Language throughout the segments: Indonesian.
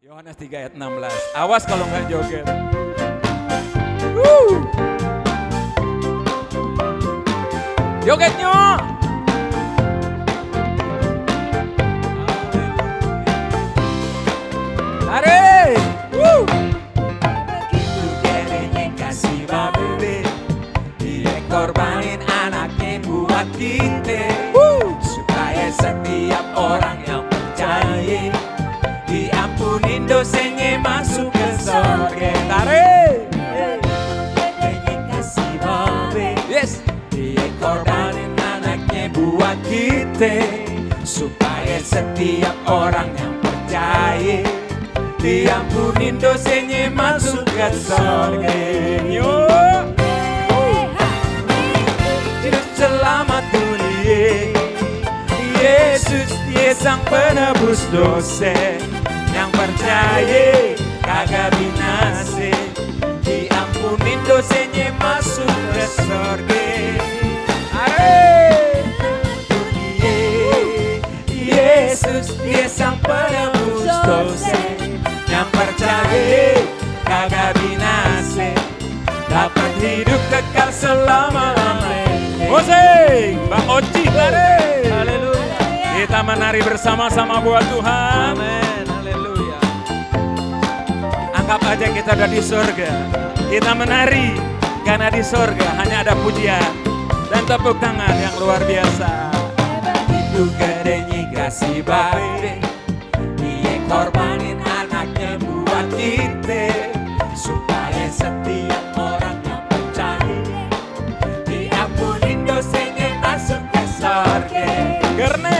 Yohanes 3 ayat 16. Awas kalau nggak joget. Jogetnya. Tarik. Begitu gedenya kasih babele, dia korbanin anaknya buat kita, supaya setiap orang yang percaya diampunin dosanya masuk ke surga. Tarik. Gedenya kasih babele, Yes. dia korbanin anaknya buat kita, supaya setiap orang yang percaya diampunin dosanya masuk ke surga. Yo. Juru selamat dunia, Yesus dia sang penebus dosa, yang percaya kagak binasa, diampunin dosanya masuk ke surga. Dunia, Yesus dia sang penebus dosa, yang percaya kagak binasa, dapat hidup kekal selama-lamanya. Musik, Bang Oci, tarik. Haleluya. Kita menari bersama-sama buat Tuhan. Amin. Haleluya. Anggap aja kita udah di surga. Kita menari karena di surga hanya ada pujian dan tepuk tangan yang luar biasa. Itu gedenya kasih baik, dia korbanin anaknya buat kita, supaya setiap orang yang percaya diampunin dosanya masuk ke surga. Karena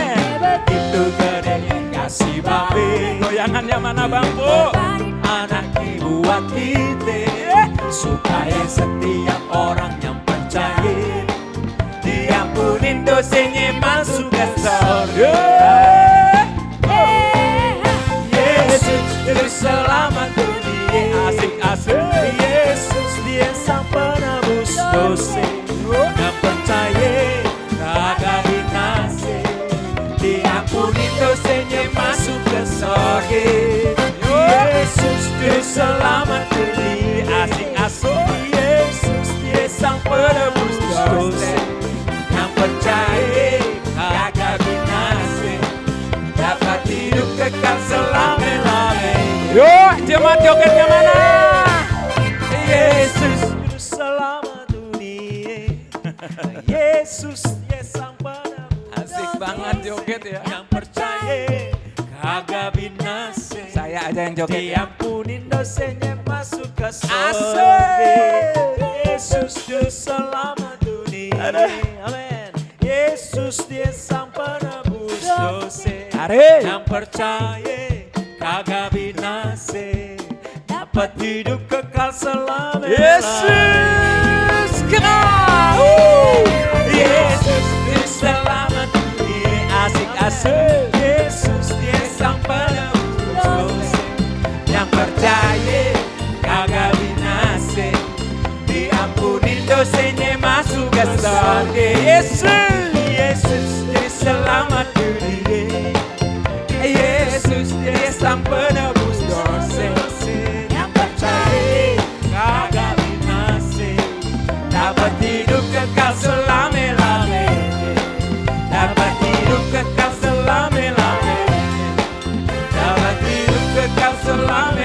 Itu gedenya kasih baik, goyangannya mana Bang Bu? anaknya buat kita, supaya setiap orang yang percaya diampunin dosanya masuk ke surga. Yesus juru selamat dunia, Asik-asik. Yesus dia sang penebus dosa, yang percaya kagak binasa, diampunin dosanya masuk ke surga. Yesus juru selamat dunia, Asik-asik. Yesus dia sang penebus dosa, yang percaya kagak binasa, dapat hidup kekal selama-lamanya. Yuk, jemaat jogetnya mana? Yesus juru selamat dunia, Yesus dia sang penebus, Asik banget joget ya. yang percaya kagak binasa, Saya aja yang joget. diampunin dosanya masuk ke surga. Asik. Yesus juru selamat dunia, Aduh. amin. Yesus dia sang penebus dosa, Tarik. yang percaya kagak binasa, dapat hidup kekal selama-lamanya. Yesus, kena. Yesus dia selamat dunia, asik-asik. Yesus dia sang penebus dosa, yang percaya kagak binasa, diampunin dosanya masuk ke surga. Yesus dia selamat dunia, Yesus dia sang penebus dosa, yang percaya kagak binasa, dapat hidup kekal selama-lamanya, dapat hidup kekal selama-lamanya, dapat hidup kekal selama-lamanya.